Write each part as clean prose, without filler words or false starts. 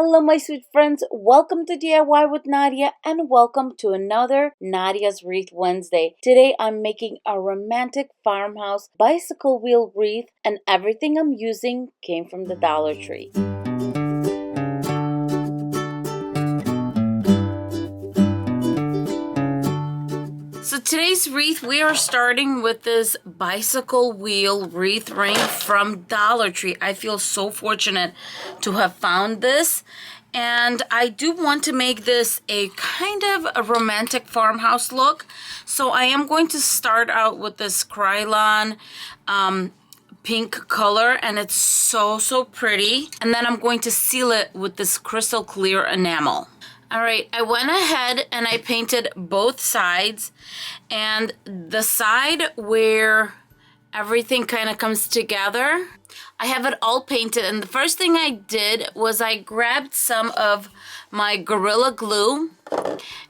Hello, my sweet friends. Welcome to DIY with Nadia and welcome to another Nadia's Wreath Wednesday. Today I'm making a romantic farmhouse bicycle wheel wreath, and everything I'm using came from the Dollar Tree. So today's wreath, we are starting with this bicycle wheel wreath ring from Dollar Tree. I feel so fortunate to have found this. And I do want to make this a kind of a romantic farmhouse look. So I am going to start out with this Krylon pink color, and it's so pretty. And then I'm going to seal it with this crystal clear enamel. All right, I went ahead and I painted both sides, and the side where everything kind of comes together, I have it all painted. And the first thing I did was I grabbed some of my Gorilla Glue,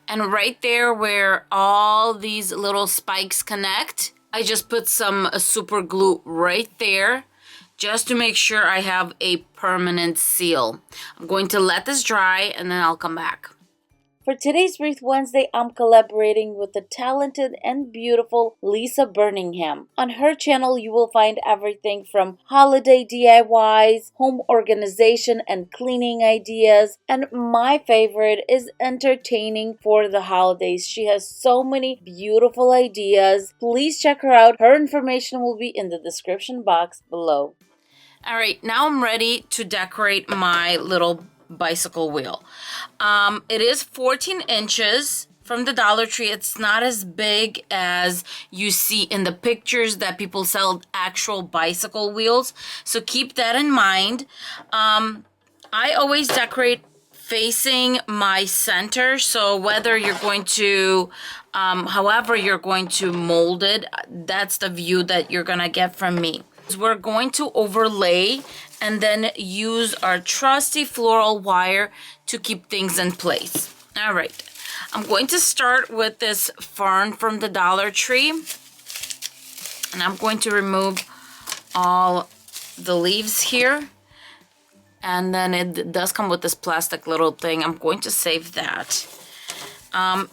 and right there where all these little spikes connect, I just put some super glue right there, just to make sure I have a permanent seal. I'm going to let this dry and then I'll come back. For today's Wreath Wednesday, I'm collaborating with the talented and beautiful Lisa Birmingham. On her channel, you will find everything from holiday DIYs, home organization and cleaning ideas, and my favorite is entertaining for the holidays. She has so many beautiful ideas. Please check her out. Her information will be in the description box below. All right, now I'm ready to decorate my little bicycle wheel. It is 14 inches from the Dollar Tree. It's not as big as you see in the pictures that people sell actual bicycle wheels. So keep that in mind. I always decorate facing my center. So whether you're going to, however you're going to mold it, that's the view that you're gonna get from me. We're going to overlay and then use our trusty floral wire to keep things in place. All right, I'm going to start with this fern from the Dollar Tree, and I'm going to remove all the leaves here. And then it does come with this plastic little thing. I'm going to save that.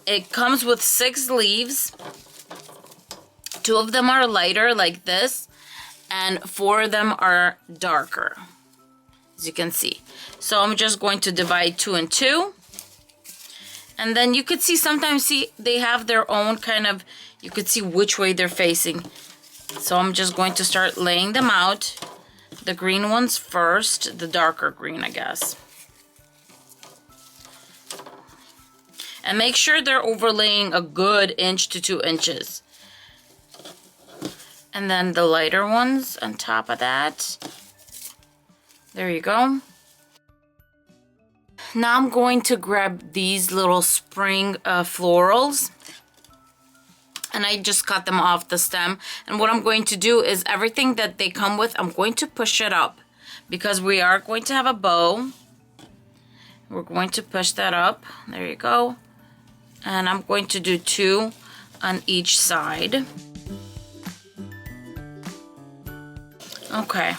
It comes with 6 leaves. 2 of them are lighter like this, and 4 of them are darker, as you can see. So I'm just going to divide 2 and 2. And then you could see sometimes they have their own kind of, you could see which way they're facing. So I'm just going to start laying them out. The green ones first, the darker green, I guess. And make sure they're overlaying a good 1 to 2 inches. And then the lighter ones on top of that. There you go. Now I'm going to grab these little spring florals. And I just cut them off the stem. And what I'm going to do is everything that they come with, I'm going to push it up. Because we are going to have a bow. We're going to push that up. There you go. And I'm going to do 2 on each side. Okay,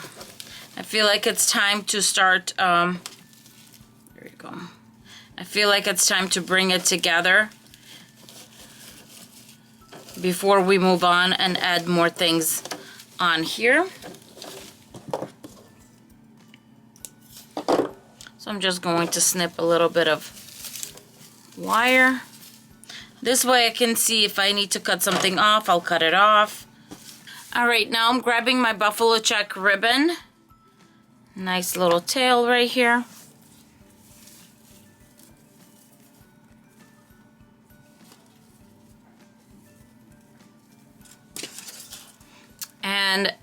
I feel like it's time to start, there you go. I feel like it's time to bring it together before we move on and add more things on here. So I'm just going to snip a little bit of wire. This way I can see if I need to cut something off, I'll cut it off. All right, now I'm grabbing my buffalo check ribbon. Nice little tail right here. And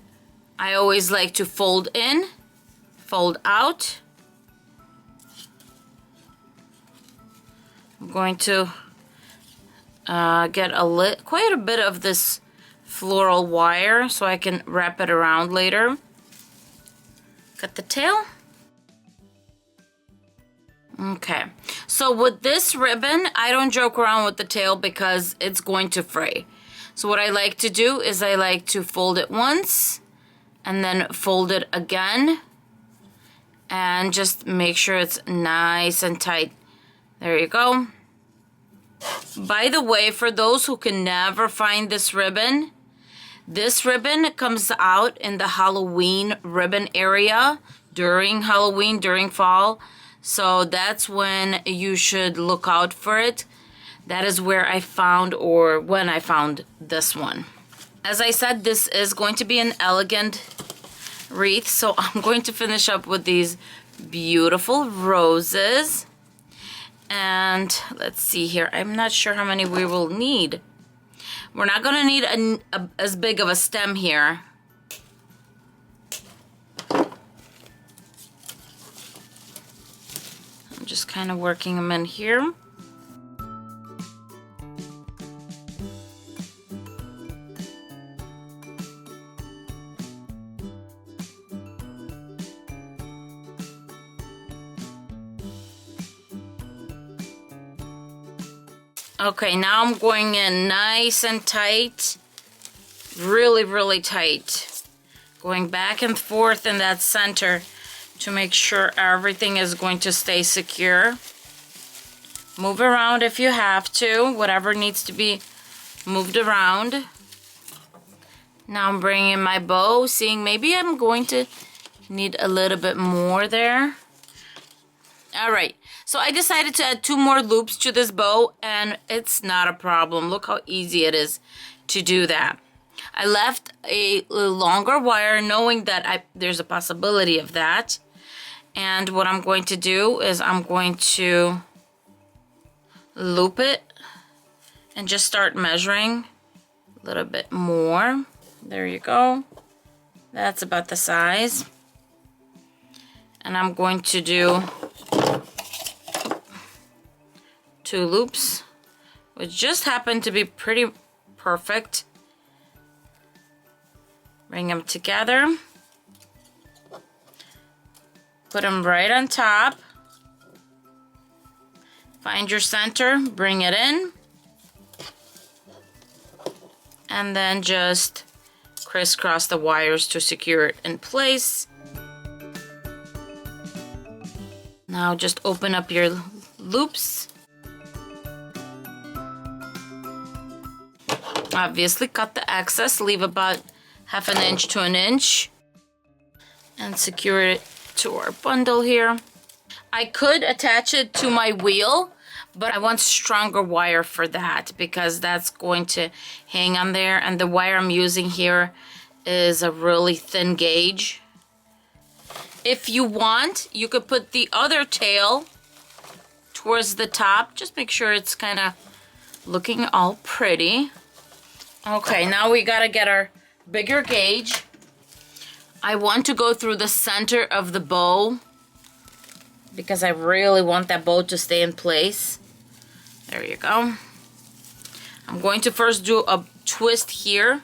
I always like to fold in, fold out. I'm going to get quite a bit of this floral wire so I can wrap it around later. Cut the tail. Okay, so with this ribbon, I don't joke around with the tail because it's going to fray. So what I like to do is I like to fold it once and then fold it again and just make sure it's nice and tight. There you go. By the way, for those who can never find this ribbon comes out in the Halloween ribbon area during Halloween, during fall. So that's when you should look out for it. That is where I found, or when I found this one. As I said, this is going to be an elegant wreath. So I'm going to finish up with these beautiful roses. And let's see here. I'm not sure how many we will need. We're not going to need as big of a stem here. I'm just kind of working them in here. Okay, now I'm going in nice and tight, really, really tight. Going back and forth in that center to make sure everything is going to stay secure. Move around if you have to, whatever needs to be moved around. Now I'm bringing in my bow, seeing maybe I'm going to need a little bit more there. All right. So I decided to add 2 more loops to this bow, and it's not a problem. Look how easy it is to do that. I left a longer wire knowing that there's a possibility of that. And what I'm going to do is I'm going to loop it and just start measuring a little bit more. There you go. That's about the size. And I'm going to do 2 loops, which just happen to be pretty perfect. Bring them together. Put them right on top. Find your center, bring it in. And then just crisscross the wires to secure it in place. Now just open up your loops. Obviously cut the excess, leave about 1/2 inch to 1 inch, and secure it to our bundle here. I could attach it to my wheel, but I want stronger wire for that because that's going to hang on there, and the wire I'm using here is a really thin gauge. If you want, you could put the other tail towards the top. Just make sure it's kind of looking all pretty. Okay, now we gotta get our bigger gauge. I want to go through the center of the bow because I really want that bow to stay in place. There you go. I'm going to first do a twist here.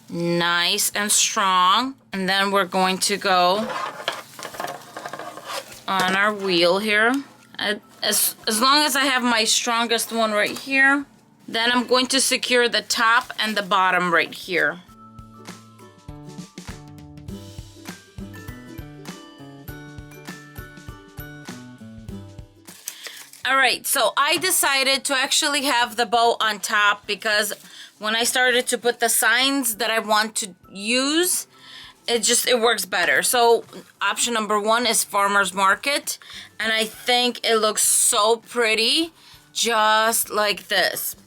Nice and strong. And then we're going to go on our wheel here. As long as I have my strongest one right here, then I'm going to secure the top and the bottom right here. Alright, so I decided to actually have the bow on top because when I started to put the signs that I want to use, it works better. So option number 1 is Farmer's Market, and I think it looks so pretty just like this.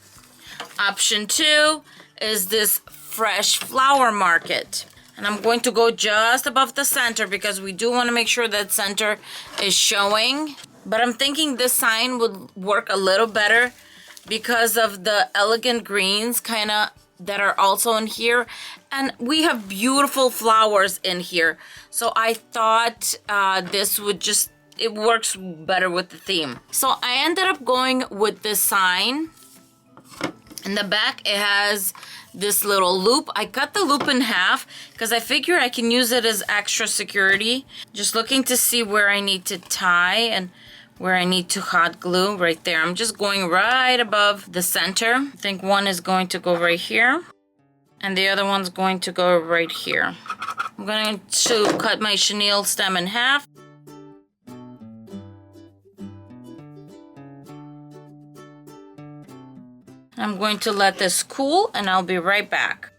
Option 2 is this Fresh Flower Market. And I'm going to go just above the center because we do want to make sure that center is showing. But I'm thinking this sign would work a little better because of the elegant greens kind of that are also in here. And we have beautiful flowers in here. So I thought this would just, it works better with the theme. So I ended up going with this sign. In the back, it has this little loop. I cut the loop in half because I figure I can use it as extra security. Just looking to see where I need to tie and where I need to hot glue right there. I'm just going right above the center. I think one is going to go right here. And the other one's going to go right here. I'm going to cut my chenille stem in half. I'm going to let this cool and I'll be right back.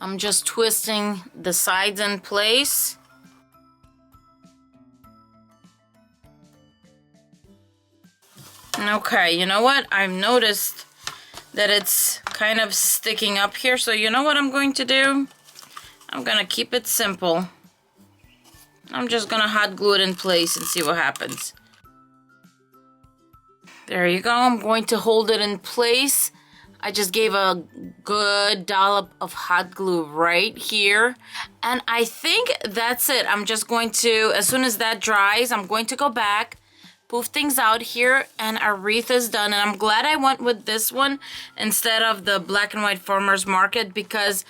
I'm just twisting the sides in place. Okay, you know what? I've noticed that it's kind of sticking up here, so you know what I'm going to do? I'm gonna keep it simple. I'm just gonna hot glue it in place and see what happens. There you go. I'm going to hold it in place. I just gave a good dollop of hot glue right here. And I think that's it. I'm just going to, as soon as that dries, I'm going to go back, poof things out here, and our wreath is done. And I'm glad I went with this one instead of the black and white farmer's market, because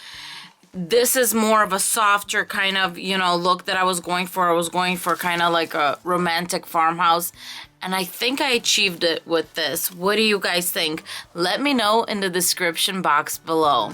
this is more of a softer kind of, you know, look that I was going for. I was going for kind of like a romantic farmhouse. And I think I achieved it with this. What do you guys think? Let me know in the description box below.